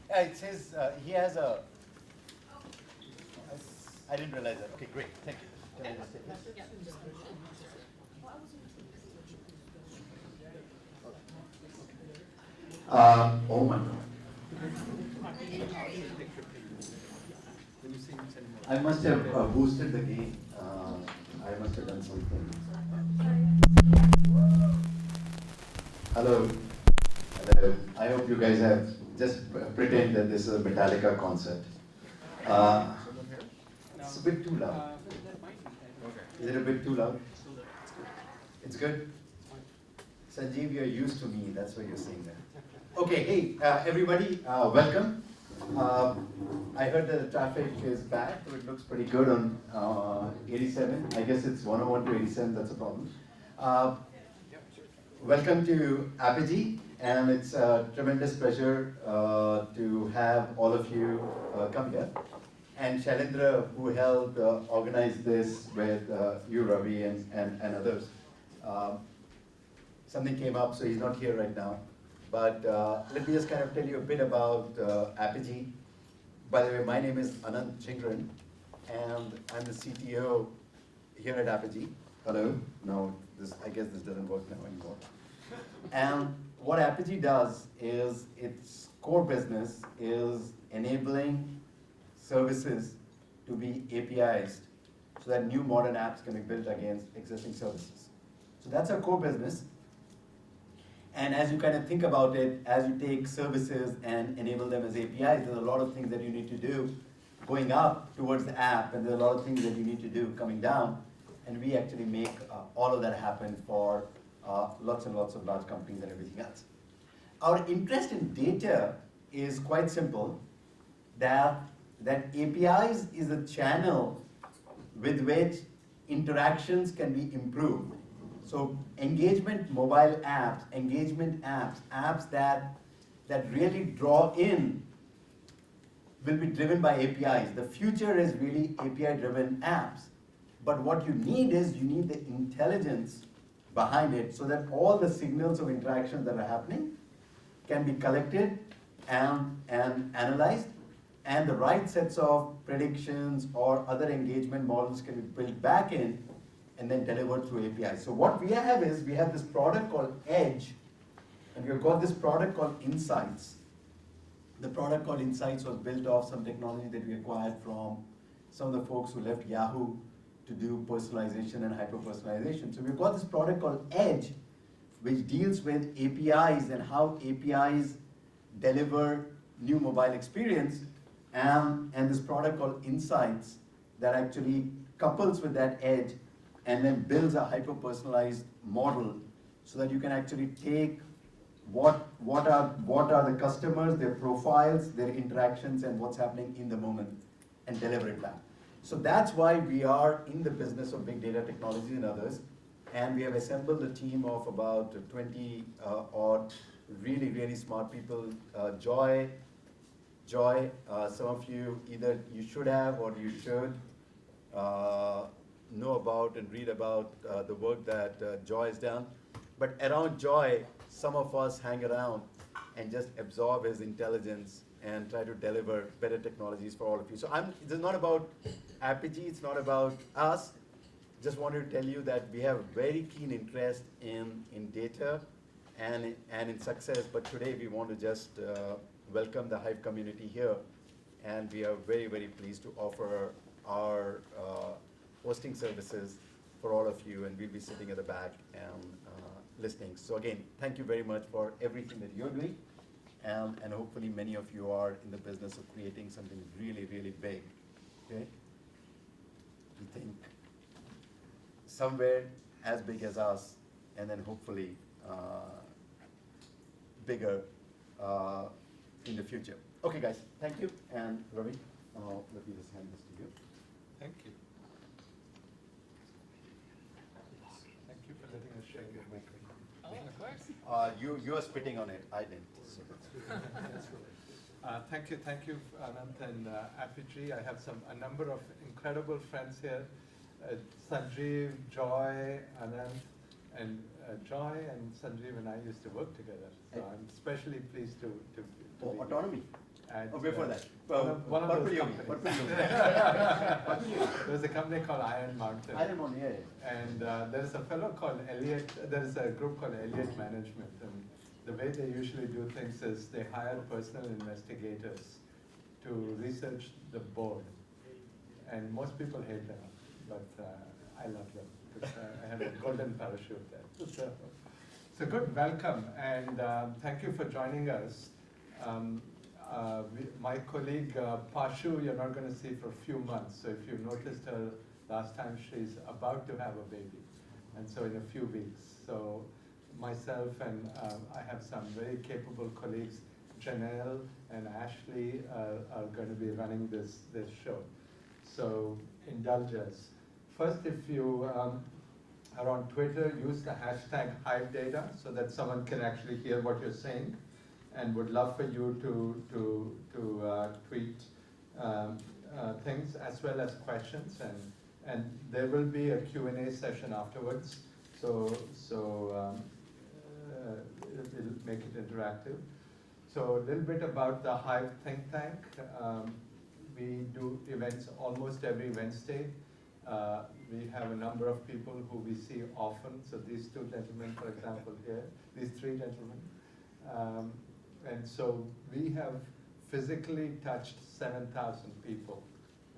It says he has a. I didn't realize that. Okay, great. Thank you. Can I just take this? Oh my God. I must have boosted the gain. I must have done something. Hello. Hello. I hope you guys have just pretend that this is a Metallica concert. It's a bit too loud. Is it a bit too loud? It's good? Sanjeev, you're used to me. That's why you're saying that. Okay, hey, everybody, welcome. I heard that the traffic is bad, so it looks pretty good on 87. I guess it's 101 to 87, that's a problem. Welcome to Apogee, and it's a tremendous pleasure to have all of you come here. And Shailendra, who helped organize this with you, Ravi, and others. Something came up, so he's not here right now. But let me just kind of tell you a bit about Apogee. By the way, my name is Anand Chingran, and I'm the CTO here at Apogee. Hello? No, I guess this doesn't work now anymore. And what Apogee does is its core business is enabling services to be APIs so that new modern apps can be built against existing services. So that's our core business. And as you kind of think about it, as you take services and enable them as APIs, there's a lot of things that you need to do going up towards the app, and there's a lot of things that you need to do coming down. And we actually make all of that happen for lots and lots of large companies and everything else. Our interest in data is quite simple, that APIs is a channel with which interactions can be improved. So engagement mobile apps, engagement apps that really draw in will be driven by APIs. The future is really API-driven apps. But what you need is you need the intelligence behind it so that all the signals of interactions that are happening can be collected and analyzed, and the right sets of predictions or other engagement models can be built back in and then delivered through APIs. So what we have is, we have this product called Edge, and we've got this product called Insights. The product called Insights was built off some technology that we acquired from some of the folks who left Yahoo to do personalization and hyper-personalization. So we've got this product called Edge, which deals with APIs and how APIs deliver new mobile experience, and this product called Insights that actually couples with that Edge and then builds a hyper-personalized model so that you can actually take what are the customers, their profiles, their interactions, and what's happening in the moment, and deliver it back. So that's why we are in the business of big data technology and others, and we have assembled a team of about 20 odd really, really smart people. Joy, some of you either you should have or you should know about and read about the work that Joy has done. But around Joy, some of us hang around and just absorb his intelligence and try to deliver better technologies for all of you. So this is not about Apogee, it's not about us. Just wanted to tell you that we have very keen interest in data and in success, but today we want to just welcome the Hive community here, and we are very, very pleased to offer our hosting services for all of you, and we'll be sitting at the back and listening. So again, thank you very much for everything that you're doing, and hopefully many of you are in the business of creating something really, really big, okay? We think somewhere as big as us, and then hopefully bigger in the future. Okay guys, thank you, and Ravi, let me just hand this to you. Thank you. Thank you for letting us share your microphone. Oh, of course. You are spitting on it, I didn't. So. Thank you, Anant and Apogee. I have a number of incredible friends here. Sanjeev, Joy, Anant, and Joy and Sanjeev and I used to work together. So I'm especially pleased to be autonomy. at Oh, before that. one of What those will you companies. What will you There's a company called Iron Mountain. Iron Mountain, yeah. And there is a fellow called Elliott, there is a group called Elliott Management, and the way they usually do things is they hire personal investigators to research the board. And most people hate them, but I love them, because I have a golden parachute there. So good, welcome, and thank you for joining us. My colleague Pashu, you're not going to see for a few months, so if you noticed her last time, she's about to have a baby, and so in a few weeks. So myself and I have some very capable colleagues, Janelle and Ashley, are going to be running this show. So indulge us. First, if you are on Twitter, use the hashtag HiveData so that someone can actually hear what you're saying, and would love for you to tweet things as well as questions, and there will be a Q&A session afterwards, so it'll make it interactive. So a little bit about the Hive think tank. We do events almost every Wednesday. We have a number of people who we see often. So these two gentlemen, for example, here, these three gentlemen. And so we have physically touched 7,000 people,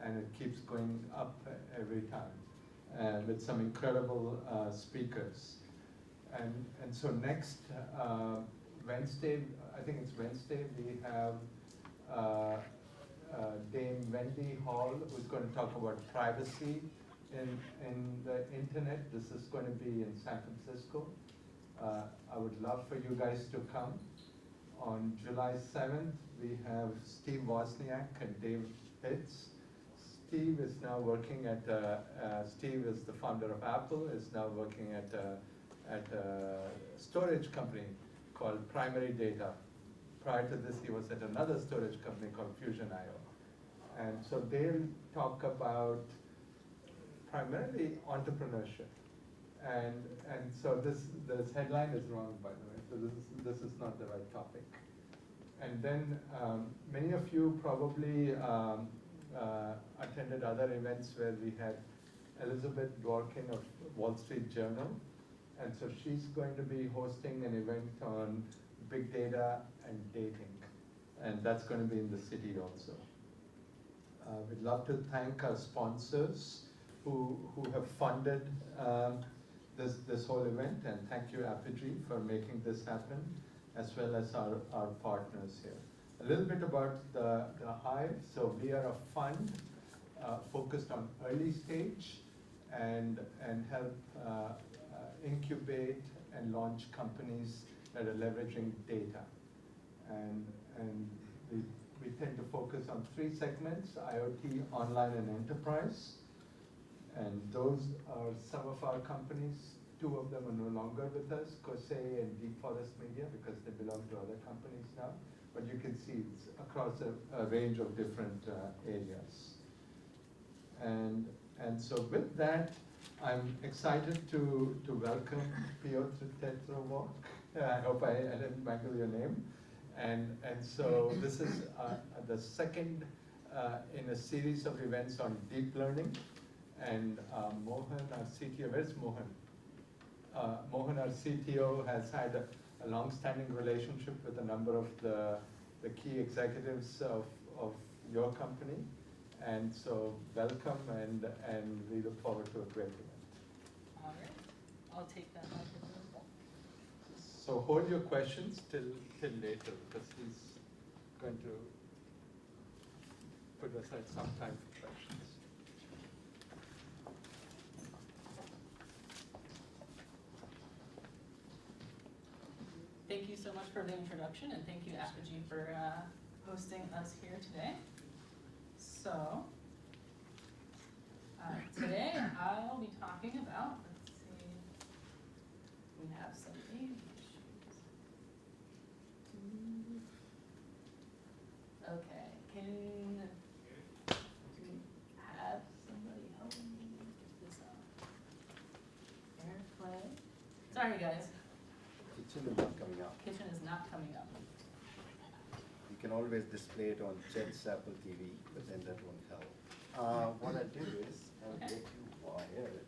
and it keeps going up every time with some incredible speakers. And so next Wednesday, I think it's Wednesday, we have Dame Wendy Hall, who's going to talk about privacy in the internet. This is going to be in San Francisco. I would love for you guys to come. On July 7th, we have Steve Wozniak and Dave Pitts. Steve is now working at, Steve is the founder of Apple, is now working at a storage company called Primary Data. Prior to this, he was at another storage company called Fusion.io. And so they'll talk about primarily entrepreneurship. And so this headline is wrong, by the way. So this is not the right topic. And then many of you probably attended other events where we had Elizabeth Dworkin of Wall Street Journal. And so she's going to be hosting an event on big data and dating. And that's going to be in the city also. We'd love to thank our sponsors who have funded this whole event, and thank you Apogee for making this happen, as well as our partners here. A little bit about the Hive. So we are a fund focused on early stage and help incubate and launch companies that are leveraging data. And we tend to focus on three segments: IoT, online, and enterprise. And those are some of our companies. Two of them are no longer with us, Kosei and Deep Forest Media, because they belong to other companies now. But you can see it's across a range of different areas. And so with that, I'm excited to welcome Piotr. I hope I didn't mangle your name. And so this is the second in a series of events on deep learning. And Mohan, our CTO, where's Mohan? Mohan, our CTO, has had a long-standing relationship with a number of the key executives of your company. And so welcome, and we look forward to a great event. All right, I'll take that microphone. So hold your questions till later, because he's going to put aside some time for questions. Thank you so much for the introduction, and thank you, Apogee, for hosting us here today. So, today I'll be talking about, let's see, we have some issues. Okay, can we have somebody help me get this up? Airplay. Sorry, guys. Kitchen is not coming up. Kitchen is not coming up. You can always display it on Chet's Apple TV, but then that won't help. What I do is, I'll Okay. get you wired.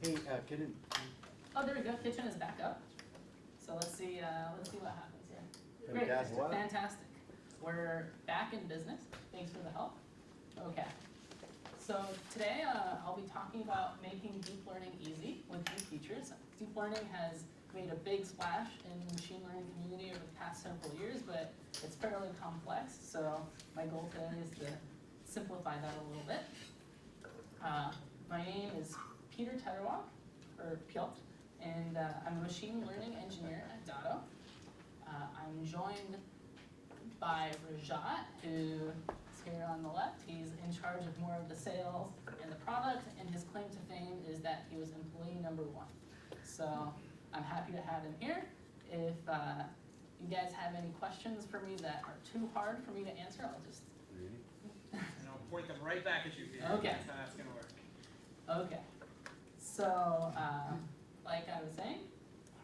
Hey, Kiran. Oh, there we go, kitchen is back up. So let's see what happens here. Great, Fantastic. fantastic. We're back in business, thanks for the help. Okay, so today I'll be talking about making deep learning easy with new features. Deep learning has made a big splash in the machine learning community over the past several years, but it's fairly complex, so my goal today is to simplify that a little bit. My name is Piotr, or Piotr, and I'm a machine learning engineer at Dato. I'm joined by Rajat, who is here on the left. He's in charge of more of the sales and the product, and his claim to fame is that he was employee number 1. So I'm happy to have him here. If you guys have any questions for me that are too hard for me to answer, I'll just... And I'll point them right back at you, Peter. Okay. That's how that's gonna work. Okay, so like I was saying,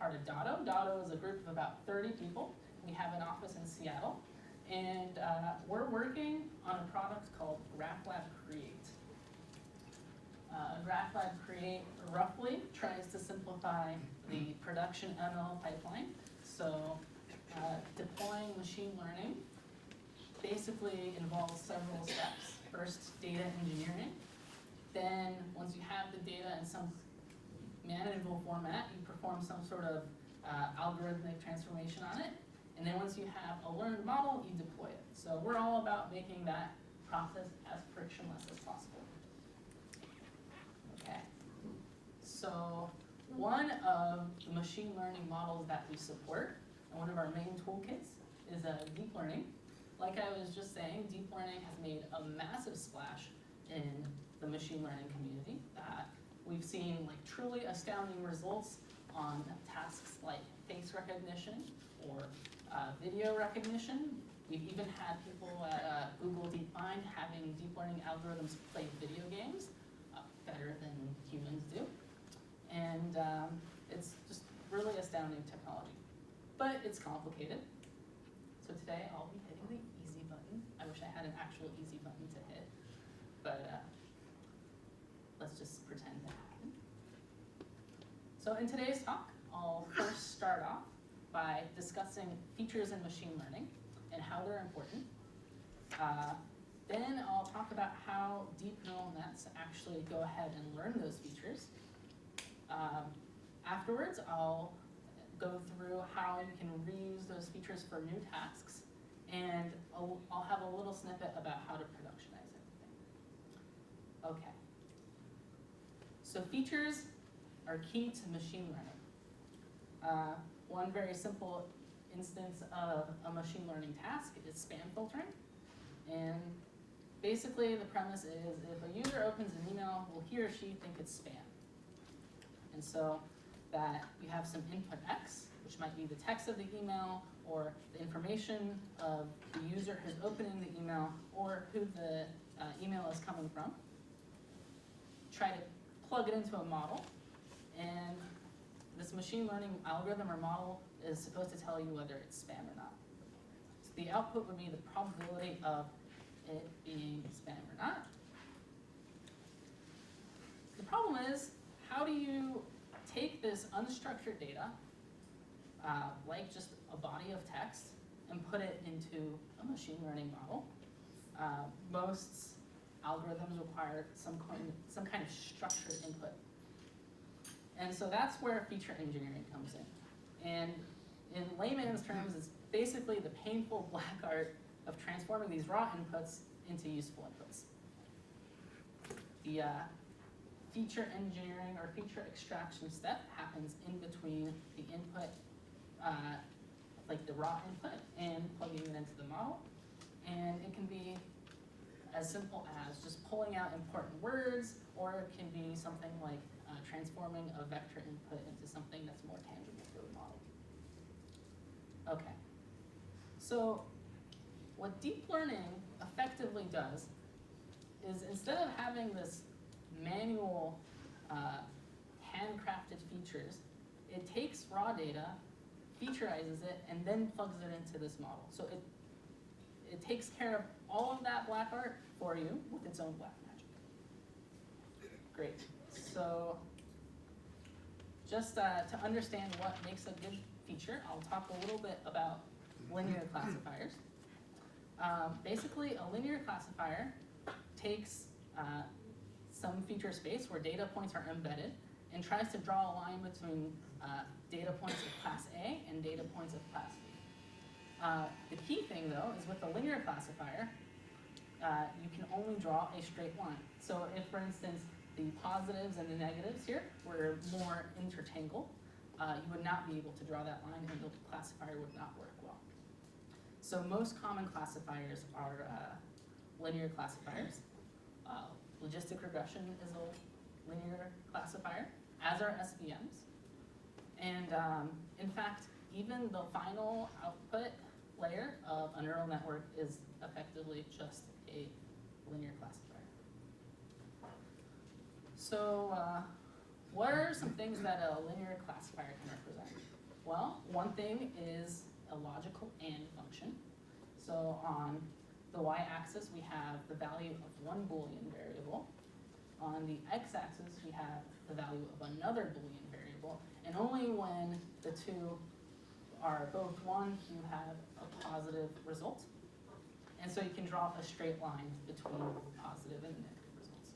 part of Dato. Dato is a group of about 30 people. We have an office in Seattle, and we're working on a product called GraphLab Create. GraphLab Create roughly tries to simplify the production ML pipeline. So deploying machine learning basically involves several steps. First, data engineering. Then, once you have the data in some manageable format, you perform some sort of algorithmic transformation on it. And then once you have a learned model, you deploy it. So we're all about making that process as frictionless as possible. Okay. So one of the machine learning models that we support, and one of our main toolkits, is deep learning. Like I was just saying, deep learning has made a massive splash in the machine learning community. We've seen like truly astounding results on tasks like face recognition or video recognition. We've even had people at Google DeepMind having deep learning algorithms play video games better than humans do. And it's just really astounding technology. But it's complicated. So today I'll be hitting the easy button. I wish I had an actual easy button to hit, but let's just pretend that happened. So in today's talk, I'll first start off by discussing features in machine learning and how they're important. Then I'll talk about how deep neural nets actually go ahead and learn those features. Afterwards, I'll go through how you can reuse those features for new tasks, and I'll have a little snippet about how to productionize everything. Okay. So features are key to machine learning. One very simple instance of a machine learning task is spam filtering. And basically the premise is if a user opens an email, will he or she think it's spam? And so that you have some input X, which might be the text of the email or the information of the user who's opening the email or who the email is coming from. Try to plug it into a model, and this machine learning algorithm or model is supposed to tell you whether it's spam or not. So the output would be the probability of it being spam or not. The problem is, how do you take this unstructured data, like just a body of text, and put it into a machine learning model? Most algorithms require some kind of structured input. And so that's where feature engineering comes in. And in layman's terms, it's basically the painful black art of transforming these raw inputs into useful inputs. The feature engineering or feature extraction step happens in between the input, like the raw input, and plugging it into the model. And it can be as simple as just pulling out important words, or it can be something like transforming a vector input into something that's more tangible for the model. Okay, so what deep learning effectively does is instead of having this manual handcrafted features, it takes raw data, featureizes it, and then plugs it into this model. So it takes care of all of that black art for you with its own black magic. Great. So just to understand what makes a good feature, I'll talk a little bit about linear classifiers. Basically, a linear classifier takes some feature space where data points are embedded and tries to draw a line between data points of class A and data points of class B. The key thing, though, is with a linear classifier, you can only draw a straight line. So if, for instance, the positives and the negatives here were more intertangled, you would not be able to draw that line and the classifier would not work well. So most common classifiers are linear classifiers. Logistic regression is a linear classifier, as are SVMs. And in fact, even the final output layer of a neural network is effectively just a linear classifier. So what are some things that a linear classifier can represent? Well, one thing is a logical AND function. So on the y-axis, we have the value of one Boolean variable. On the x-axis, we have the value of another Boolean variable. And only when the two are both 1, you have a positive result. And so you can draw a straight line between positive and negative results.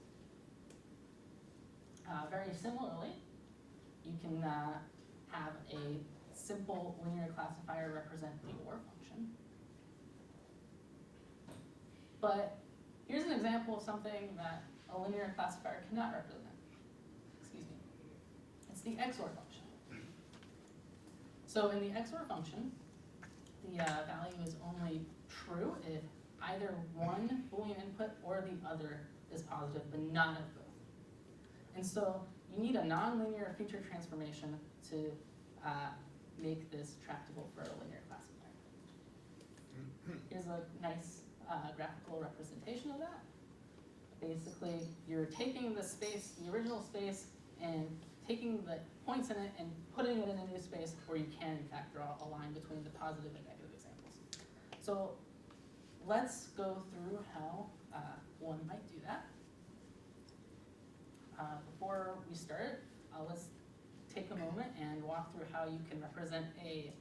Very similarly, you can have a simple linear classifier represent the OR function. But here's an example of something that a linear classifier cannot represent. Excuse me. It's the XOR function. So in the XOR function, the value is only true if either one Boolean input or the other is positive, but not of both. And so you need a nonlinear feature transformation to make this tractable for a linear classifier. Here's a nice graphical representation of that. Basically, you're taking the space, the original space, and taking the points in it and putting it in a new space where you can, in fact, draw a line between the positive and negative examples. So let's go through how one might do that. Before we start, let's take a moment and walk through how you can represent a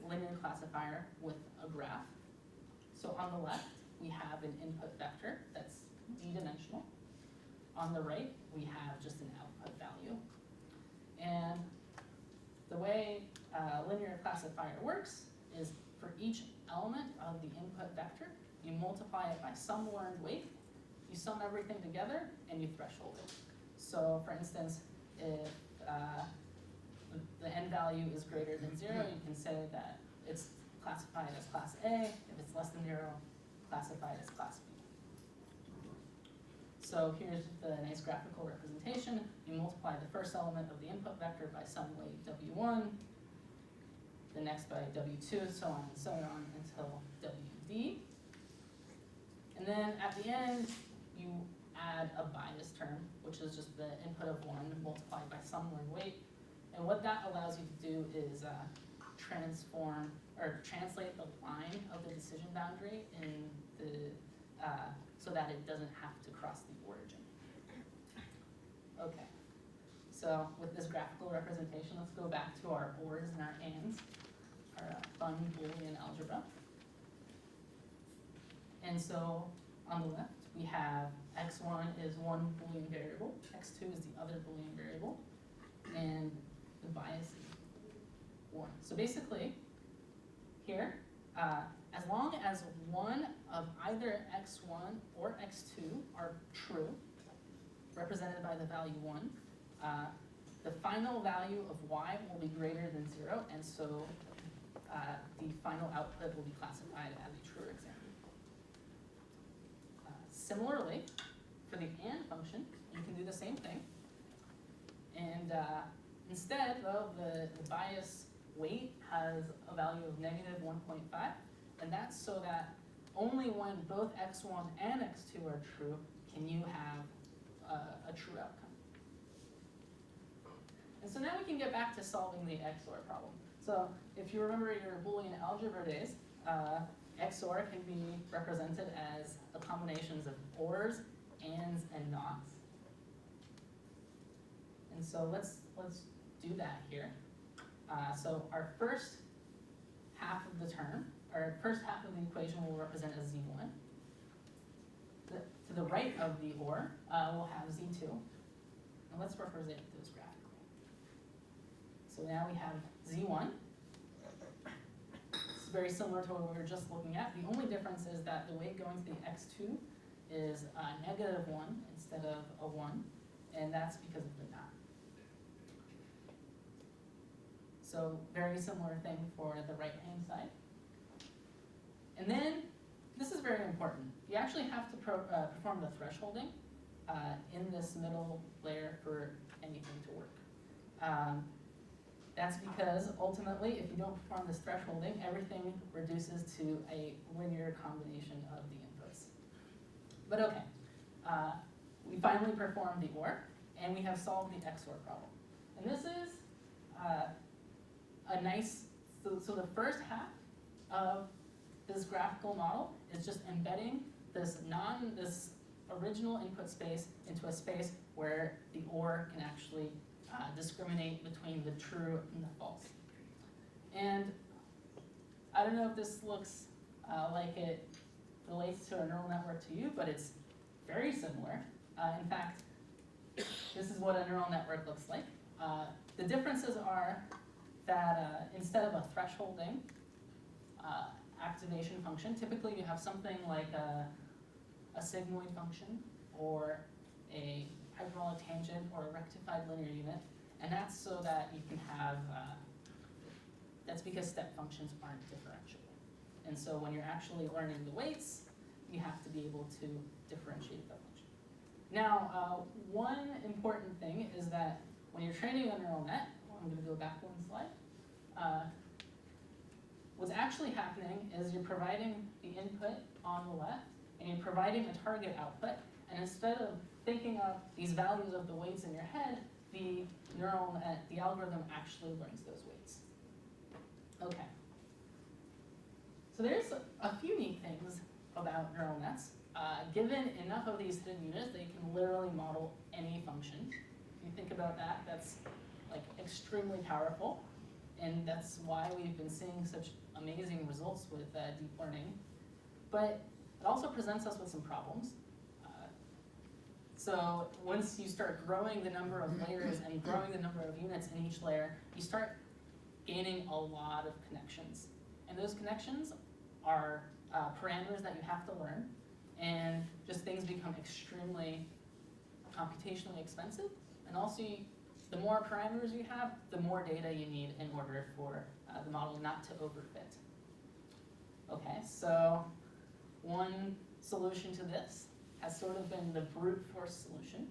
linear classifier with a graph. So on the left, we have an input vector that's d-dimensional. On the right, we have just an output value. And the way a linear classifier works is for each element of the input vector, you multiply it by some learned weight, you sum everything together, and you threshold it. So for instance, if the n value is greater than 0, you can say that it's classified as class A. If it's less than 0, classified as class B. So here's the nice graphical representation. You multiply the first element of the input vector by some weight W1, the next by W2, so on and so on until WD. And then at the end, you add a bias term, which is just the input of 1 multiplied by some learned weight. And what that allows you to do is transform or translate the line of the decision boundary in the so that it doesn't have to cross the origin. Okay, so with this graphical representation, let's go back to our ORs and our ANDs, our fun Boolean algebra. And so on the left, we have x1 is one Boolean variable, x2 is the other Boolean variable, and the bias is 1. So basically, here, as long as one of either x1 or x2 are true, represented by the value 1, the final value of y will be greater than 0, and so the final output will be classified as a true example. Similarly, for the AND function, you can do the same thing. And instead, though, the bias weight has a value of negative 1.5, and that's so that only when both x1 and x2 are true can you have a true outcome. And so now we can get back to solving the XOR problem. So if you remember your Boolean algebra days, XOR can be represented as a combinations of ORs, ANDs, and NOTs. And so let's do that here. So our first half of the term, or first half of the equation will represent as Z1. To the right of the OR, we'll have Z2. And let's represent those graphically. So now we have Z1. It's very similar to what we were just looking at. The only difference is that the weight going to the X2 is -1 instead of a 1, and that's because of the knot. So very similar thing for the right-hand side. And then, this is very important. You actually have to perform the thresholding in this middle layer for anything to work. That's because ultimately, if you don't perform this thresholding, everything reduces to a linear combination of the inputs. But okay, we finally performed the OR, and we have solved the XOR problem. And this is a nice, so the first half of this graphical model is just embedding this original input space into a space where the OR can actually discriminate between the true and the false. And I don't know if this looks like it relates to a neural network to you, but it's very similar. In fact, this is what a neural network looks like. The differences are that instead of a thresholding activation function, typically you have something like a sigmoid function or a hyperbolic tangent or a rectified linear unit, and that's so that you can have, that's because step functions aren't differentiable. And so when you're actually learning the weights, you have to be able to differentiate the function. Now, one important thing is that when you're training a neural net, I'm going to go back one slide, what's actually happening is you're providing the input on the left, and you're providing a target output, and instead of thinking of these values of the weights in your head, the neural net, the algorithm actually learns those weights. Okay. So there's a few neat things about neural nets. Given enough of these hidden units, they can literally model any function. If you think about that, that's like extremely powerful, and that's why we've been seeing such amazing results with deep learning. But it also presents us with some problems. So once you start growing the number of layers and growing the number of units in each layer, you start gaining a lot of connections. And those connections are parameters that you have to learn, and just things become extremely computationally expensive. And also, the more parameters you have, the more data you need in order for the model not to overfit. Okay, so one solution to this has sort of been the brute force solution.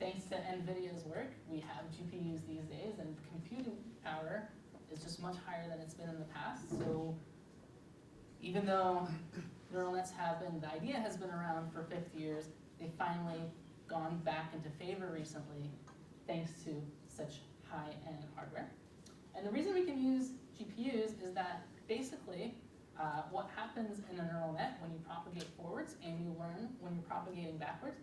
Thanks to NVIDIA's work, we have GPUs these days, and computing power is just much higher than it's been in the past. So even though neural nets the idea has been around for 50 years, they've finally gone back into favor recently, thanks to such high-end hardware. And the reason we can use GPUs is that basically what happens in a neural net when you propagate forwards and you learn when you're propagating backwards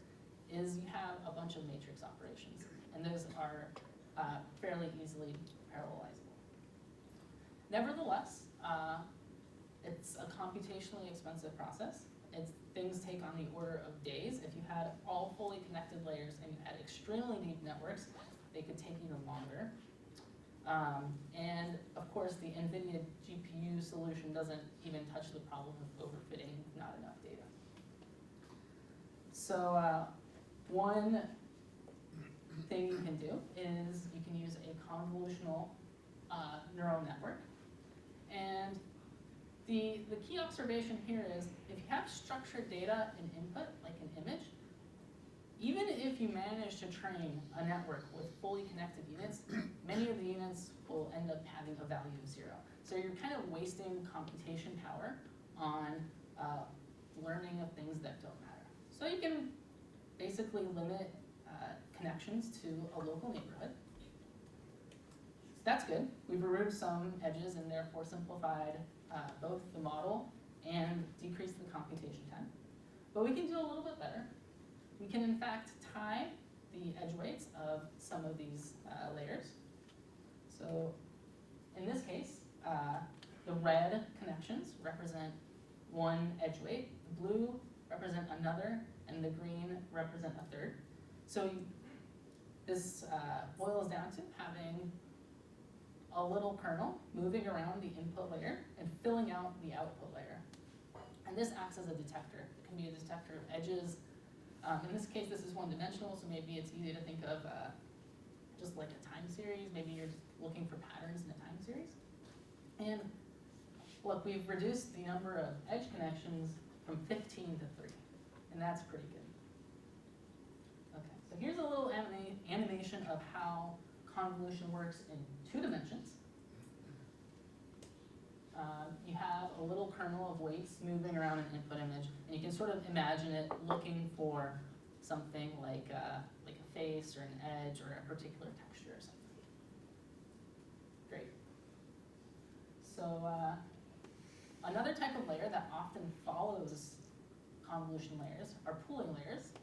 is you have a bunch of matrix operations, and those are fairly easily parallelizable. Nevertheless, it's a computationally expensive process. Things take on the order of days. If you had all fully connected layers and you had extremely deep networks, they could take even longer. And of course, the NVIDIA GPU solution doesn't even touch the problem of overfitting not enough data. So one thing you can do is you can use a convolutional neural network. And the key observation here is if you have structured data in input, like an image, even if you manage to train a network with fully connected units, many of the units will end up having a value of 0. So you're kind of wasting computation power on learning of things that don't matter. So you can basically limit connections to a local neighborhood. So that's good. We've removed some edges and therefore simplified both the model and decreased the computation time. But we can do a little bit better. We can in fact tie the edge weights of some of these layers. So in this case, the red connections represent one edge weight, the blue represent another, and the green represent a third. So this boils down to having a little kernel moving around the input layer and filling out the output layer. And this acts as a detector. It can be a detector of edges. In this case, this is one-dimensional, so maybe it's easy to think of just like a time series. Maybe you're just looking for patterns in a time series. And look, we've reduced the number of edge connections from 15 to 3, and that's pretty good. Okay, so here's a little animation of how convolution works in 2 dimensions. You have a little kernel of weights moving around an input image, and you can sort of imagine it looking for something like a face or an edge or a particular texture or something. Great. So another type of layer that often follows convolution layers are pooling layers.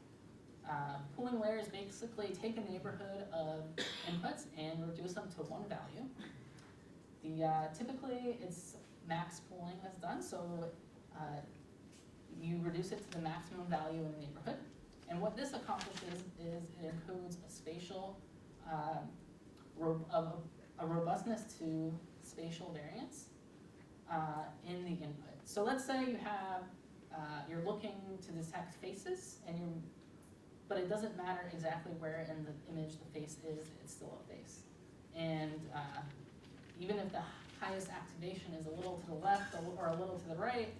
Pooling layers basically take a neighborhood of inputs and reduce them to one value. Typically, it's max pooling that's done, so you reduce it to the maximum value in the neighborhood. And what this accomplishes is it encodes a spatial, a robustness to spatial variance in the input. So let's say you have, you're looking to detect faces, but it doesn't matter exactly where in the image the face is, it's still a face. And even if the highest activation is a little to the left or a little to the right,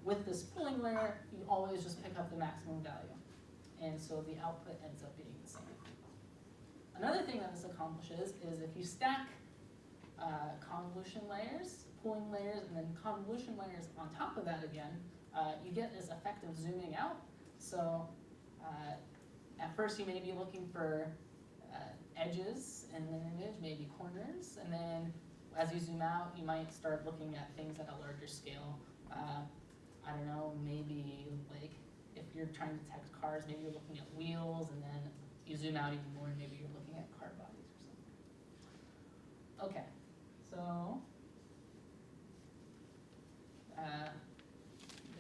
with this pooling layer, you always just pick up the maximum value. And so the output ends up being the same. Another thing that this accomplishes is if you stack convolution layers, pooling layers, and then convolution layers on top of that again, you get this effect of zooming out. So at first you may be looking for edges in an image, maybe corners, and then as you zoom out, you might start looking at things at a larger scale. I don't know, maybe like if you're trying to detect cars, maybe you're looking at wheels, and then you zoom out even more, and maybe you're looking at car bodies or something. Okay, so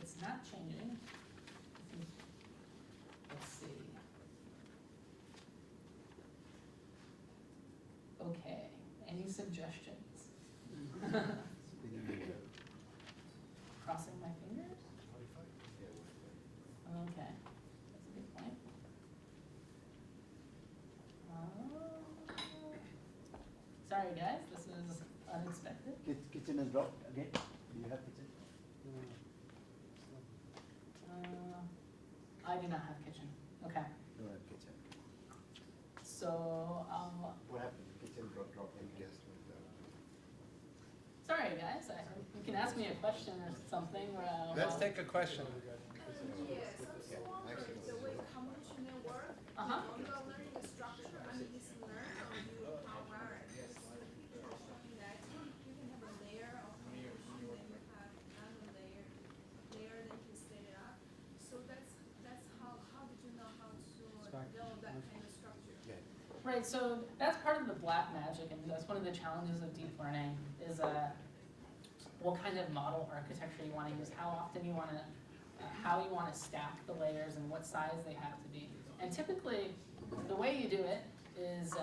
it's not changing. Let's see. Okay, any suggestions? Crossing my fingers? Okay, that's a good point. Sorry guys, this is unexpected. Kitchen is dropped again? Do you have kitchen? I do not have kitchen. Okay, No, have kitchen. so What happened? Kitchen dropped again. sorry guys, you can ask me a question or something. Let's take a question. Yes, I'm just wondering the way convolution work. Uh-huh. When you are learning the structure, I mean, it's learn or you hardwire it. Because the picture is showing that you can have a layer of convolution, then you have another layer, then you set it up. So that's how did you know how to build that kind of structure? Yeah. Right, so that's part of the black magic, and that's one of the challenges of deep learning, is what kind of model architecture you want to use, how often you want to, how you want to stack the layers, and what size they have to be. And typically, the way you do it is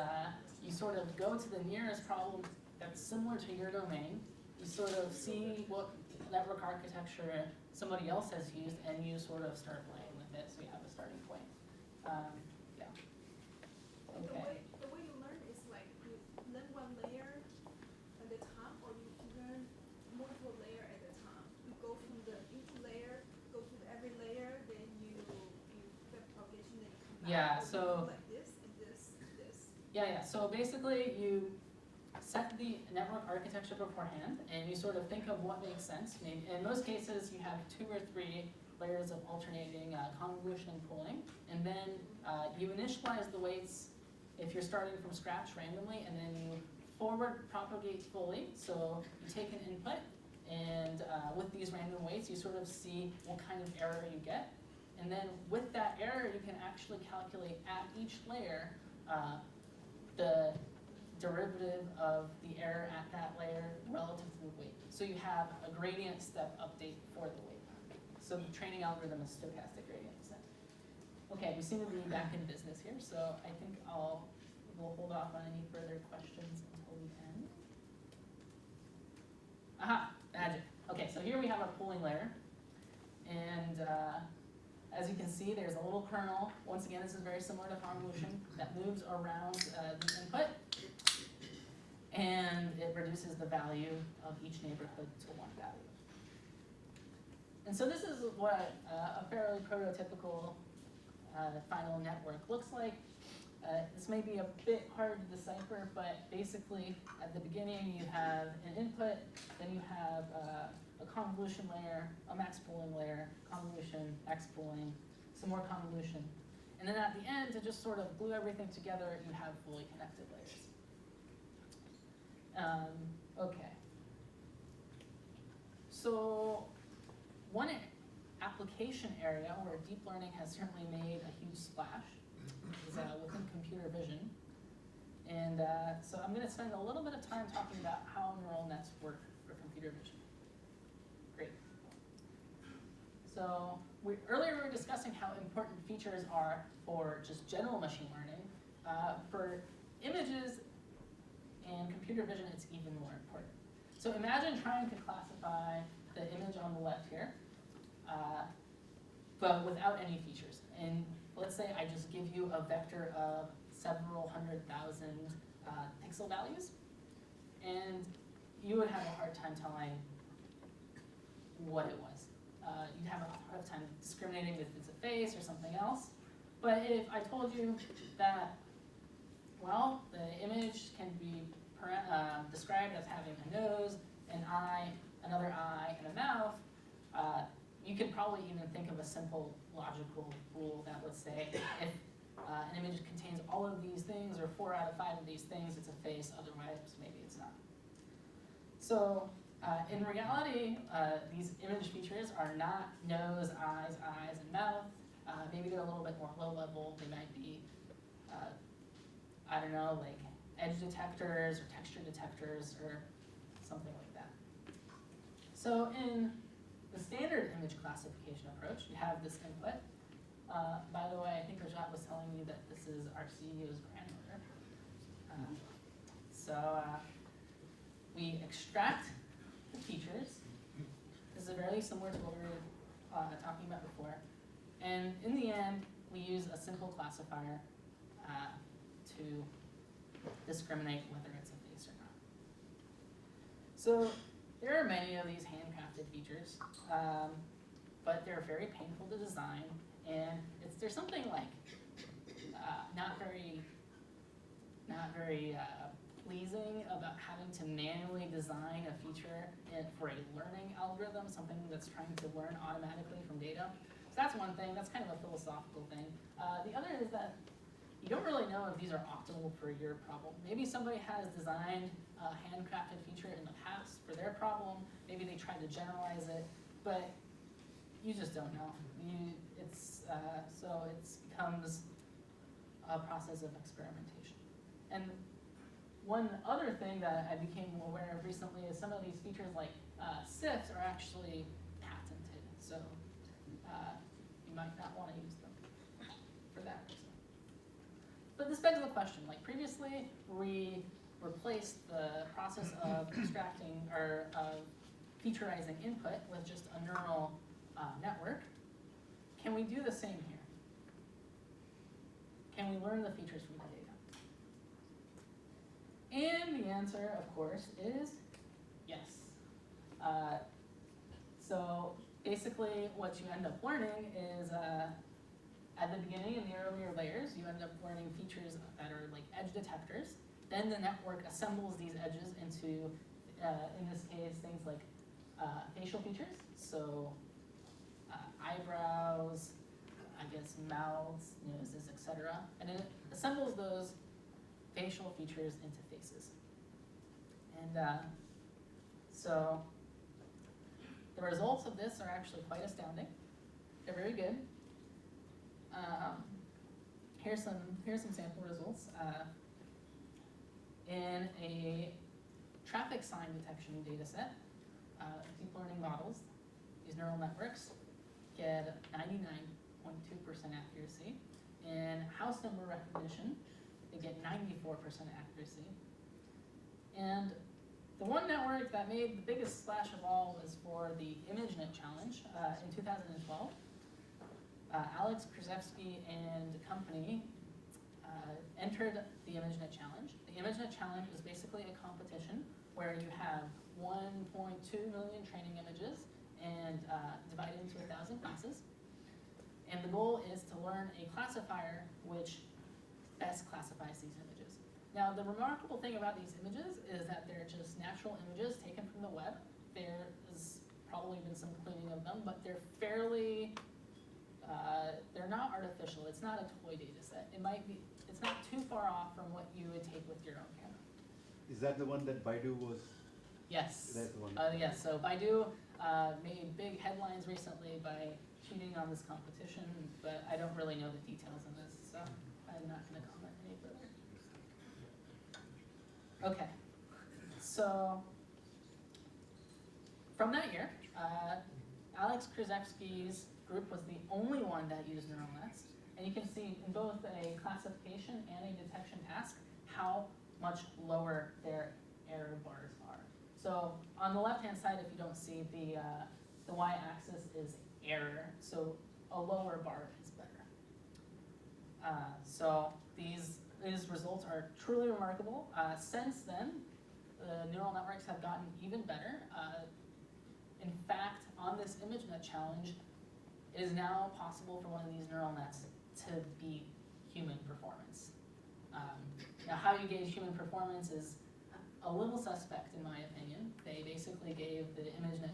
you sort of go to the nearest problem that's similar to your domain. You sort of see what network architecture somebody else has used, and you sort of start playing with it, so you have a starting point. Yeah. Okay. The way you learn is like you learn one layer at a time, or you learn multiple layer at a time. You go from the input layer, go to every layer, then you the propagation, then you come back. Yeah, Or you so- do like this and this and this. Yeah. So basically, you set the network architecture beforehand, and you sort of think of what makes sense. In most cases, you have 2 or 3 layers of alternating convolution and pooling, and then you initialize the weights if you're starting from scratch randomly, and then you forward propagate fully. So you take an input, and with these random weights, you sort of see what kind of error you get. And then with that error, you can actually calculate at each layer the derivative of the error at that layer relative to the weight. So you have a gradient step update for the weight. So the training algorithm is stochastic gradient descent. Okay, we seem to be back in business here, so I think we'll hold off on any further questions until the end. Aha, magic. Okay, so here we have our pooling layer. And as you can see, there's a little kernel. Once again, this is very similar to convolution that moves around the input. And it reduces the value of each neighborhood to one value. And so this is what a fairly prototypical final network looks like. This may be a bit hard to decipher, but basically at the beginning you have an input, then you have a convolution layer, a max pooling layer, convolution, X pooling, some more convolution. And then at the end, to just sort of glue everything together, you have fully connected layers. Okay. So one application area where deep learning has certainly made a huge splash is within computer vision. And so I'm going to spend a little bit of time talking about how neural nets work for computer vision. Great. So earlier we were discussing how important features are for just general machine learning. For images and computer vision, it's even more important. So imagine trying to classify the image on the left here, but without any features. And let's say I just give you a vector of several 100,000 pixel values, and you would have a hard time telling what it was. You'd have a hard time discriminating if it's a face or something else. But if I told you that, well, the image can be described as having a nose, an eye, another eye, and a mouth, you could probably even think of a simple logical rule that would say if an image contains all of these things, or 4 out of 5 of these things, it's a face, otherwise maybe it's not. So in reality, these image features are not nose, eyes, and mouth. Maybe they're a little bit more low level. They might be, I don't know, like edge detectors or texture detectors or something like that. So in the standard image classification approach, you have this input. By the way, I think Rajat was telling me that this is our CEO's grandmother. We extract the features. This is very similar to what we were talking about before. And in the end, we use a simple classifier to discriminate whether it's a face or not. So there are many of these handcrafted features, but they're very painful to design, and there's something like not very pleasing about having to manually design a feature for a learning algorithm, something that's trying to learn automatically from data. So that's one thing. That's kind of a philosophical thing. The other is that you don't really know if these are optimal for your problem. Maybe somebody has designed a handcrafted feature in the past for their problem. Maybe they tried to generalize it, but you just don't know. So it becomes a process of experimentation. And one other thing that I became aware of recently is some of these features like SIFs are actually patented. So you might not want to use them for that reason. But this begs the question, like previously we replaced the process of extracting or of featureizing input with just a neural network. Can we do the same here? Can we learn the features from the data? And the answer, of course, is yes. So basically what you end up learning is at the beginning, in the earlier layers, you end up learning features that are like edge detectors. Then the network assembles these edges into, in this case, things like facial features. So eyebrows, I guess mouths, noses, etc. And it assembles those facial features into faces. And so the results of this are actually quite astounding. They're very good. Here's some sample results. In a traffic sign detection data set, deep learning models, these neural networks, get 99.2% accuracy. In house number recognition, they get 94% accuracy. And the one network that made the biggest splash of all was for the ImageNet challenge in 2012. Alex Krzyzewski and company entered the ImageNet challenge. The ImageNet challenge is basically a competition where you have 1.2 million training images and divided into 1,000 classes. And the goal is to learn a classifier which best classifies these images. Now, the remarkable thing about these images is that they're just natural images taken from the web. There has probably been some cleaning of them, but they're fairly, they're not artificial. It's not a toy data set. It might be, it's not too far off from what you would take with your own camera. Is that the one that Baidu was? Yes. That's the one. Yes, so Baidu made big headlines recently by cheating on this competition, but I don't really know the details on this, so I'm not going to comment any further. Okay, so from that year, Alex Krzyzewski's group was the only one that used neural nets, and you can see in both a classification and a detection task how much lower their error bars are. So on the left-hand side, if you don't see, the y-axis is error, so a lower bar is better. So these results are truly remarkable. Since then, the neural networks have gotten even better. In fact, on this ImageNet challenge, it is now possible for one of these neural nets to beat human performance. Now, how you gauge human performance is a little suspect, in my opinion. They basically gave the ImageNet